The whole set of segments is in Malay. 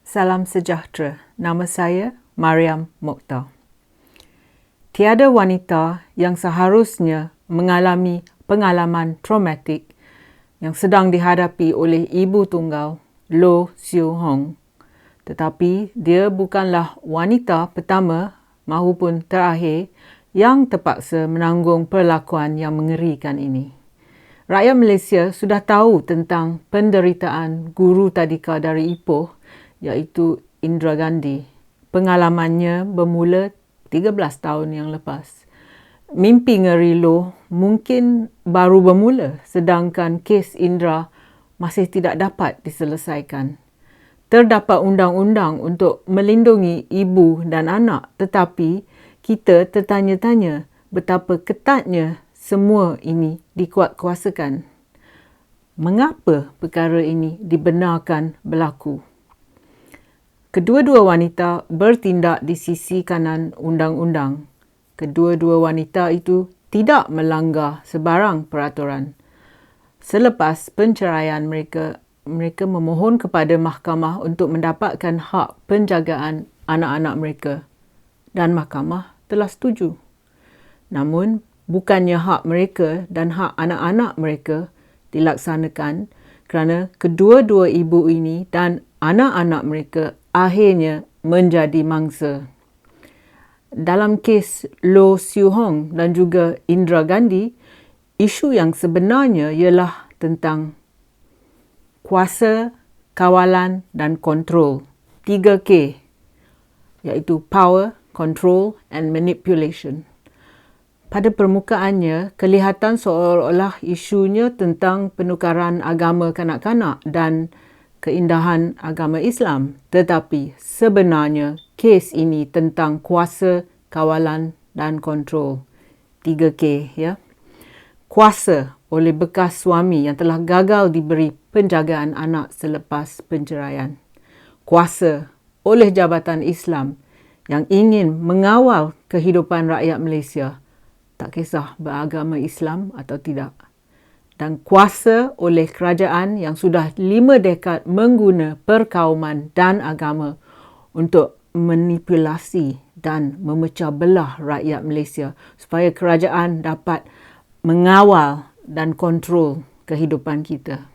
Salam sejahtera. Nama saya Mariam Mokhtar. Tiada wanita yang seharusnya mengalami pengalaman traumatik yang sedang dihadapi oleh ibu tunggal Loh Siu Hong. Tetapi dia bukanlah wanita pertama maupun terakhir yang terpaksa menanggung perlakuan yang mengerikan ini. Rakyat Malaysia sudah tahu tentang penderitaan guru tadika dari Ipoh, iaitu Indira Gandhi. Pengalamannya bermula 13 tahun yang lepas. Mimpi ngeri Loh mungkin baru bermula, sedangkan kes Indira masih tidak dapat diselesaikan. Terdapat undang-undang untuk melindungi ibu dan anak, tetapi kita tertanya-tanya betapa ketatnya semua ini dikuatkuasakan. Mengapa perkara ini dibenarkan berlaku? Kedua-dua wanita bertindak di sisi kanan undang-undang. Kedua-dua wanita itu tidak melanggar sebarang peraturan. Selepas penceraian mereka memohon kepada mahkamah untuk mendapatkan hak penjagaan anak-anak mereka. Dan mahkamah telah setuju. Namun, bukannya hak mereka dan hak anak-anak mereka dilaksanakan kerana kedua-dua ibu ini dan anak-anak mereka akhirnya menjadi mangsa. Dalam kes Loh Siu Hong dan juga Indira Gandhi, isu yang sebenarnya ialah tentang kuasa, kawalan dan kontrol. 3K, iaitu power, control and manipulation. Pada permukaannya, kelihatan seolah-olah isunya tentang penukaran agama kanak-kanak dan keindahan agama Islam. Tetapi sebenarnya kes ini tentang kuasa, kawalan dan kontrol. 3K, ya. Kuasa oleh bekas suami yang telah gagal diberi penjagaan anak selepas penceraian. Kuasa oleh Jabatan Islam yang ingin mengawal kehidupan rakyat Malaysia, tak kisah beragama Islam atau tidak. Dan kuasa oleh kerajaan yang sudah 5 dekad mengguna perkauman dan agama untuk manipulasi dan memecah belah rakyat Malaysia supaya kerajaan dapat mengawal dan kontrol kehidupan kita.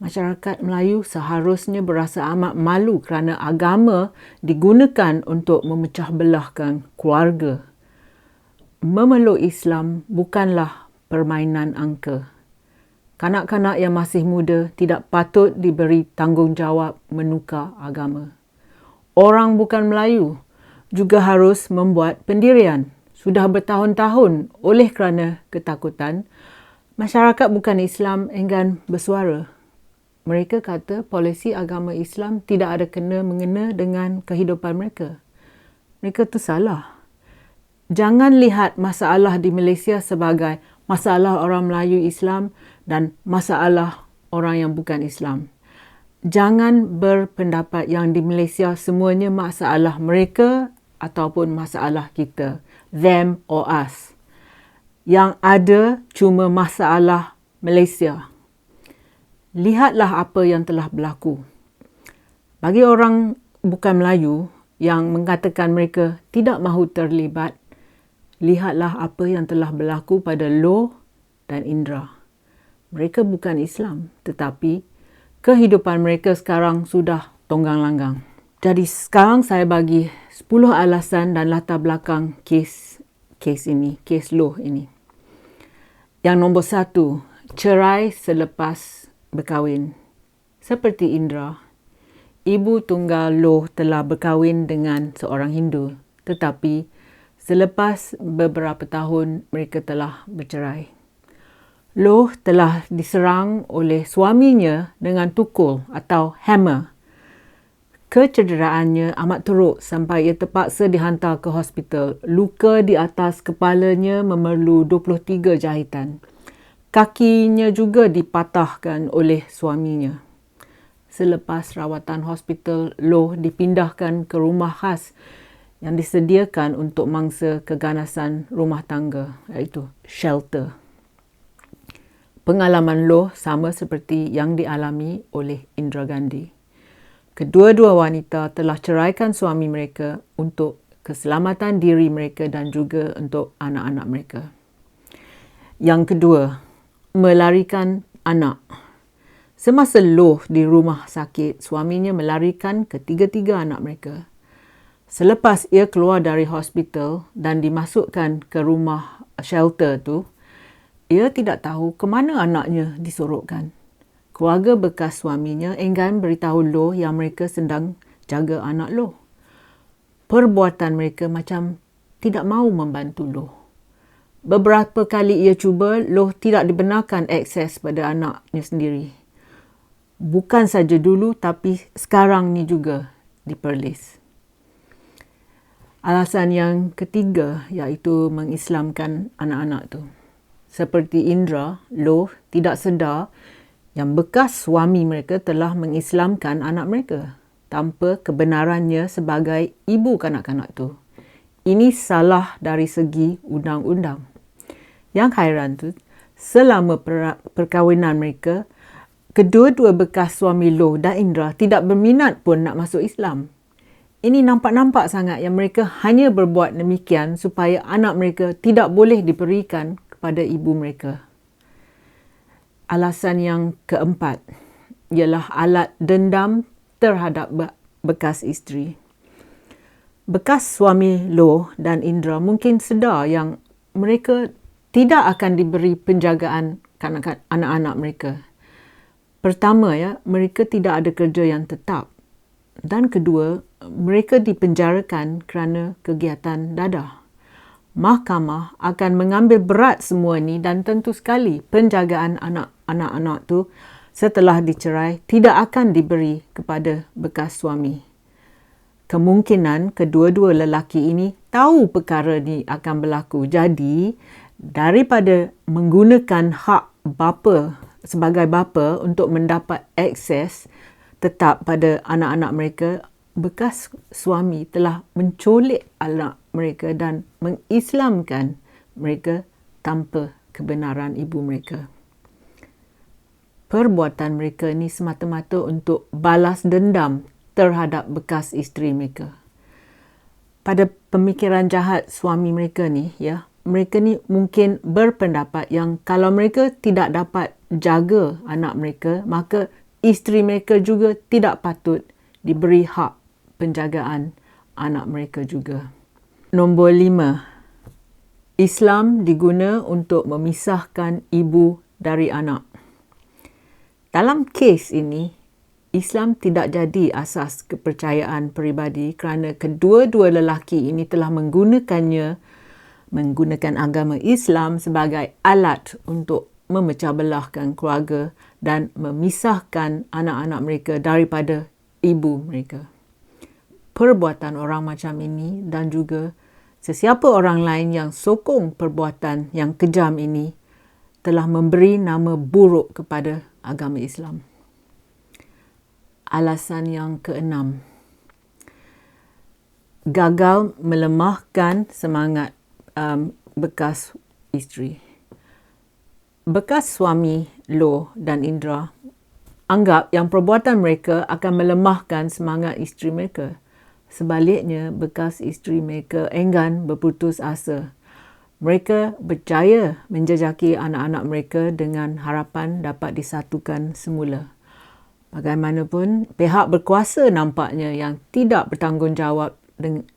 Masyarakat Melayu seharusnya berasa amat malu kerana agama digunakan untuk memecah belahkan keluarga. Memeluk Islam bukanlah permainan angka. Kanak-kanak yang masih muda tidak patut diberi tanggungjawab menukar agama. Orang bukan Melayu juga harus membuat pendirian. Sudah bertahun-tahun oleh kerana ketakutan, masyarakat bukan Islam enggan bersuara. Mereka kata polisi agama Islam tidak ada kena-mengena dengan kehidupan mereka. Mereka tu salah. Jangan lihat masalah di Malaysia sebagai masalah orang Melayu Islam dan masalah orang yang bukan Islam. Jangan berpendapat yang di Malaysia semuanya masalah mereka ataupun masalah kita. Them or us. Yang ada cuma masalah Malaysia. Lihatlah apa yang telah berlaku. Bagi orang bukan Melayu yang mengatakan mereka tidak mahu terlibat, lihatlah apa yang telah berlaku pada Loh dan Indira. Mereka bukan Islam, tetapi kehidupan mereka sekarang sudah tonggang-langgang. Jadi sekarang saya bagi 10 alasan dan latar belakang kes Loh ini. Yang nombor 1, cerai selepas berkahwin. Seperti Indira, ibu tunggal Loh telah berkahwin dengan seorang Hindu, tetapi selepas beberapa tahun mereka telah bercerai. Loh telah diserang oleh suaminya dengan tukul atau hammer. Kecederaannya amat teruk sampai ia terpaksa dihantar ke hospital. Luka di atas kepalanya memerlu 23 jahitan. Kakinya juga dipatahkan oleh suaminya. Selepas rawatan hospital, Loh dipindahkan ke rumah khas yang disediakan untuk mangsa keganasan rumah tangga, iaitu shelter. Pengalaman Loh sama seperti yang dialami oleh Indira Gandhi. Kedua-dua wanita telah ceraikan suami mereka untuk keselamatan diri mereka dan juga untuk anak-anak mereka. Yang kedua, melarikan anak. Semasa Loh di rumah sakit, suaminya melarikan ketiga-tiga anak mereka. Selepas ia keluar dari hospital dan dimasukkan ke rumah shelter tu, ia tidak tahu ke mana anaknya disorokkan. Keluarga bekas suaminya enggan beritahu Loh yang mereka sedang jaga anak Loh. Perbuatan mereka macam tidak mahu membantu Loh. Beberapa kali ia cuba, Loh tidak dibenarkan akses pada anaknya sendiri. Bukan saja dulu tapi sekarang ni juga di Perlis. Alasan yang ketiga iaitu mengislamkan anak-anak tu. Seperti Indra, Loh tidak sedar yang bekas suami mereka telah mengislamkan anak mereka tanpa kebenarannya sebagai ibu kanak-kanak tu. Ini salah dari segi undang-undang. Yang hairan tu, selama perkahwinan mereka, kedua-dua bekas suami Loh dan Indra tidak berminat pun nak masuk Islam. Ini nampak-nampak sangat yang mereka hanya berbuat demikian supaya anak mereka tidak boleh diberikan kepada ibu mereka. Alasan yang keempat ialah alat dendam terhadap bekas isteri. Bekas suami Loh dan Indra mungkin sedar yang mereka tidak akan diberi penjagaan anak-anak mereka. Pertama, mereka tidak ada kerja yang tetap. Dan kedua, mereka dipenjarakan kerana kegiatan dadah. Mahkamah akan mengambil berat semua ini dan tentu sekali penjagaan anak-anak tu setelah dicerai tidak akan diberi kepada bekas suami. Kemungkinan kedua-dua lelaki ini tahu perkara ni akan berlaku. Jadi, daripada menggunakan hak bapa sebagai bapa untuk mendapat akses tetap pada anak-anak mereka, bekas suami telah menculik anak mereka dan mengislamkan mereka tanpa kebenaran ibu mereka. Perbuatan mereka ni semata-mata untuk balas dendam terhadap bekas isteri mereka. Pada pemikiran jahat suami mereka ni, mereka ni mungkin berpendapat yang kalau mereka tidak dapat jaga anak mereka, maka isteri mereka juga tidak patut diberi hak penjagaan anak mereka juga. Nombor 5. Islam diguna untuk memisahkan ibu dari anak. Dalam kes ini, Islam tidak jadi asas kepercayaan peribadi kerana kedua-dua lelaki ini telah menggunakan agama Islam sebagai alat untuk memecah belahkan keluarga dan memisahkan anak-anak mereka daripada ibu mereka. Perbuatan orang macam ini dan juga sesiapa orang lain yang sokong perbuatan yang kejam ini telah memberi nama buruk kepada agama Islam. Alasan yang keenam, gagal melemahkan semangat bekas isteri. Bekas suami Loh dan Indra anggap yang perbuatan mereka akan melemahkan semangat isteri mereka. Sebaliknya, bekas isteri mereka enggan berputus asa. Mereka berjaya menjejaki anak-anak mereka dengan harapan dapat disatukan semula. Bagaimanapun, pihak berkuasa nampaknya yang tidak bertanggungjawab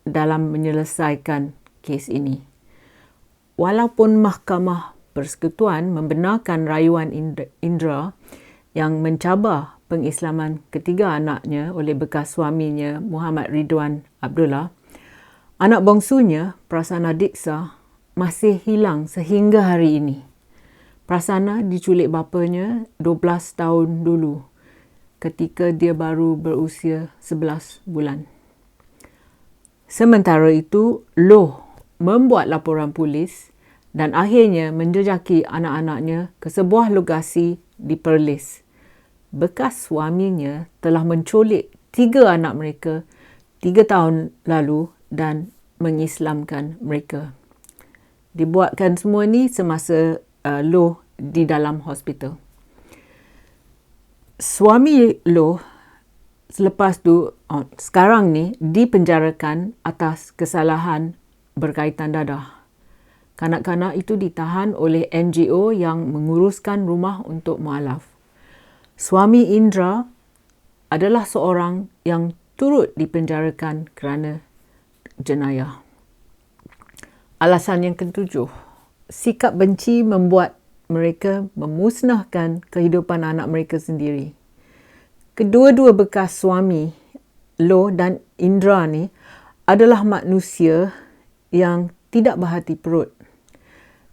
dalam menyelesaikan kes ini. Walaupun Mahkamah Persekutuan membenarkan rayuan Indra yang mencabar pengislaman ketiga anaknya oleh bekas suaminya Muhammad Ridwan Abdullah, anak bongsunya Prasanna Diksa masih hilang sehingga hari ini. Prasanna diculik bapanya 12 tahun dulu ketika dia baru berusia 11 bulan. Sementara itu, Loh membuat laporan polis dan akhirnya menjejaki anak-anaknya ke sebuah lokasi di Perlis. Bekas suaminya telah menculik 3 anak mereka 3 tahun lalu dan mengislamkan mereka. Dibuatkan semua ni semasa Loh di dalam hospital. Suami Loh selepas tu sekarang ni dipenjarakan atas kesalahan berkaitan dadah. Kanak-kanak itu ditahan oleh NGO yang menguruskan rumah untuk mualaf. Suami Indra adalah seorang yang turut dipenjarakan kerana jenayah. Alasan yang ketujuh, sikap benci membuat mereka memusnahkan kehidupan anak mereka sendiri. Kedua-dua bekas suami, Loh dan Indra ni, adalah manusia yang tidak berhati perut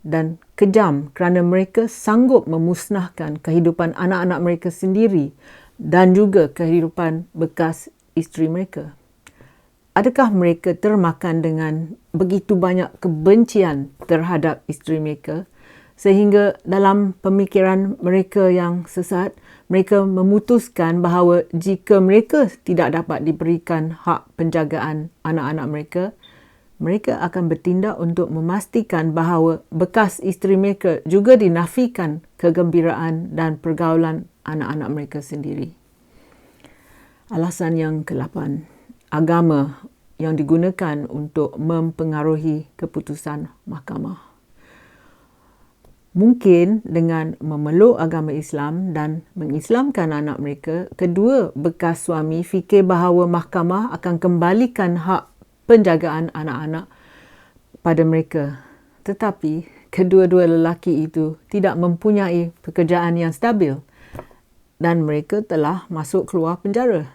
dan kejam kerana mereka sanggup memusnahkan kehidupan anak-anak mereka sendiri dan juga kehidupan bekas isteri mereka. Adakah mereka termakan dengan begitu banyak kebencian terhadap isteri mereka sehingga dalam pemikiran mereka yang sesat, mereka memutuskan bahawa jika mereka tidak dapat diberikan hak penjagaan anak-anak mereka, mereka akan bertindak untuk memastikan bahawa bekas isteri mereka juga dinafikan kegembiraan dan pergaulan anak-anak mereka sendiri. Alasan yang ke-8, agama yang digunakan untuk mempengaruhi keputusan mahkamah. Mungkin dengan memeluk agama Islam dan mengislamkan anak mereka, kedua bekas suami fikir bahawa mahkamah akan kembalikan hak penjagaan anak-anak pada mereka. Tetapi kedua-dua lelaki itu tidak mempunyai pekerjaan yang stabil dan mereka telah masuk keluar penjara.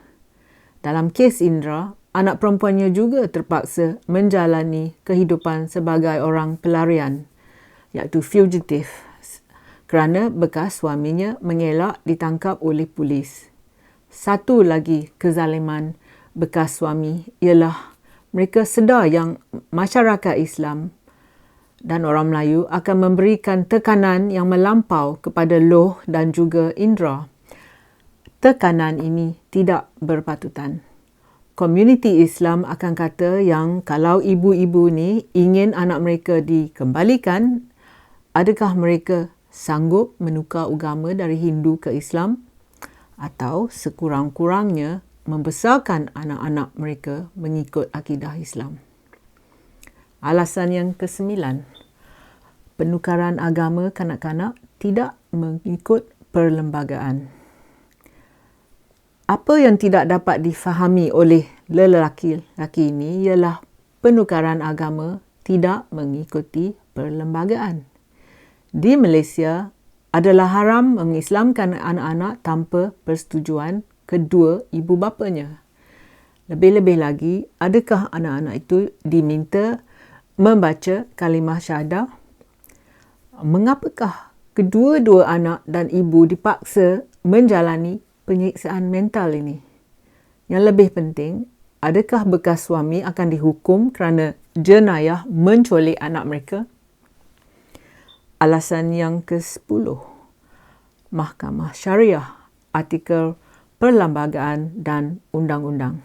Dalam kes Indra, anak perempuannya juga terpaksa menjalani kehidupan sebagai orang pelarian, iaitu fugitif, kerana bekas suaminya mengelak ditangkap oleh polis. Satu lagi kezaliman bekas suami ialah mereka sedar yang masyarakat Islam dan orang Melayu akan memberikan tekanan yang melampau kepada Loh dan juga Indra. Tekanan ini tidak berpatutan. Komuniti Islam akan kata yang kalau ibu-ibu ni ingin anak mereka dikembalikan, adakah mereka sanggup menukar agama dari Hindu ke Islam atau sekurang-kurangnya membesarkan anak-anak mereka mengikut akidah Islam. Alasan yang ke-9, penukaran agama kanak-kanak tidak mengikut perlembagaan. Apa yang tidak dapat difahami oleh lelaki-lelaki ini ialah penukaran agama tidak mengikuti perlembagaan. Di Malaysia adalah haram mengislamkan anak-anak tanpa persetujuan kedua ibu bapanya. Lebih-lebih lagi, adakah anak-anak itu diminta membaca kalimah syahadah? Mengapakah kedua-dua anak dan ibu dipaksa menjalani penyiksaan mental ini? Yang lebih penting, adakah bekas suami akan dihukum kerana jenayah menculik anak mereka? Alasan yang ke-10, Mahkamah Syariah, artikel perlembagaan dan undang-undang.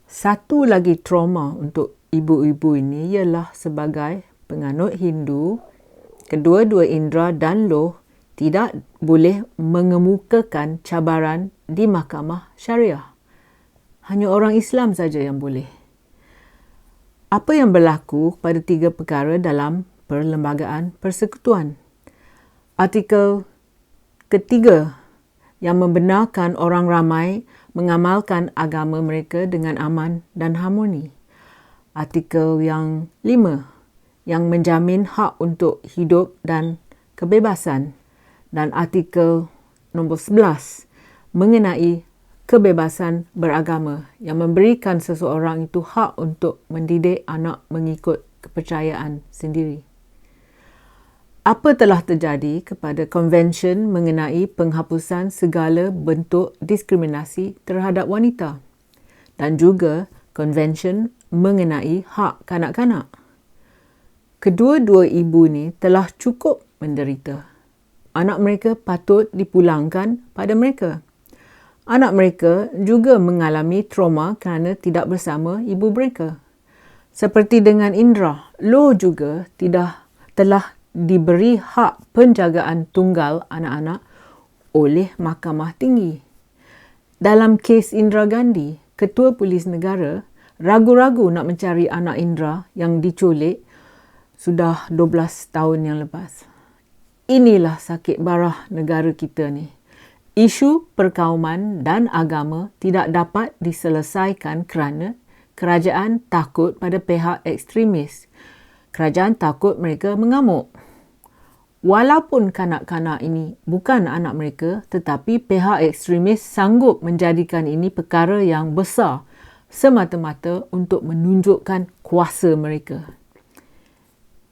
Satu lagi trauma untuk ibu-ibu ini ialah sebagai penganut Hindu, kedua-dua Indra dan Loh tidak boleh mengemukakan cabaran di Mahkamah Syariah. Hanya orang Islam saja yang boleh. Apa yang berlaku pada 3 perkara dalam Perlembagaan Persekutuan? Artikel ketiga yang membenarkan orang ramai mengamalkan agama mereka dengan aman dan harmoni. Artikel yang 5 yang menjamin hak untuk hidup dan kebebasan. Dan artikel nombor 11 mengenai kebebasan beragama yang memberikan seseorang itu hak untuk mendidik anak mengikut kepercayaan sendiri. Apa telah terjadi kepada konvensyen mengenai penghapusan segala bentuk diskriminasi terhadap wanita dan juga konvensyen mengenai hak kanak-kanak? Kedua-dua ibu ni telah cukup menderita. Anak mereka patut dipulangkan pada mereka. Anak mereka juga mengalami trauma kerana tidak bersama ibu mereka. Seperti dengan Indra, Loh juga telah diberi hak penjagaan tunggal anak-anak oleh Mahkamah Tinggi. Dalam kes Indira Gandhi, Ketua Polis Negara ragu-ragu nak mencari anak Indira yang diculik sudah 12 tahun yang lepas. Inilah sakit barah negara kita ni. Isu perkauman dan agama tidak dapat diselesaikan kerana kerajaan takut pada pihak ekstremis. Kerajaan takut mereka mengamuk. Walaupun kanak-kanak ini bukan anak mereka, tetapi pihak ekstremis sanggup menjadikan ini perkara yang besar semata-mata untuk menunjukkan kuasa mereka.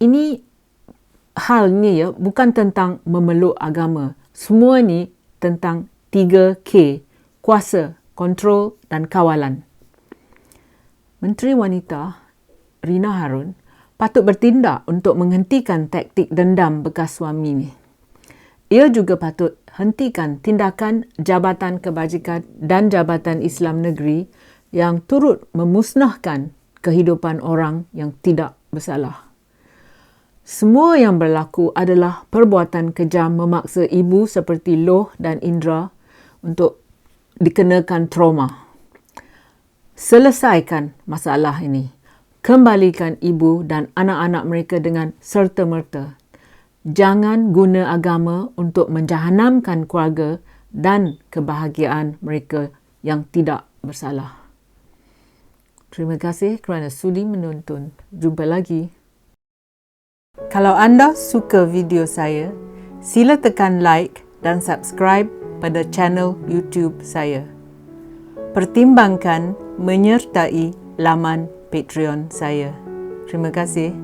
Ini halnya bukan tentang memeluk agama. Semua ni tentang 3K, kuasa, kontrol dan kawalan. Menteri Wanita Rina Harun patut bertindak untuk menghentikan taktik dendam bekas suami ni. Ia juga patut hentikan tindakan Jabatan Kebajikan dan Jabatan Islam Negeri yang turut memusnahkan kehidupan orang yang tidak bersalah. Semua yang berlaku adalah perbuatan kejam memaksa ibu seperti Loh dan Indira untuk dikenakan trauma. Selesaikan masalah ini. Kembalikan ibu dan anak-anak mereka dengan serta-merta. Jangan guna agama untuk menjahanamkan keluarga dan kebahagiaan mereka yang tidak bersalah. Terima kasih kerana sudi menonton. Jumpa lagi. Kalau anda suka video saya, sila tekan like dan subscribe pada channel YouTube saya. Pertimbangkan menyertai laman Patreon saya. Terima kasih.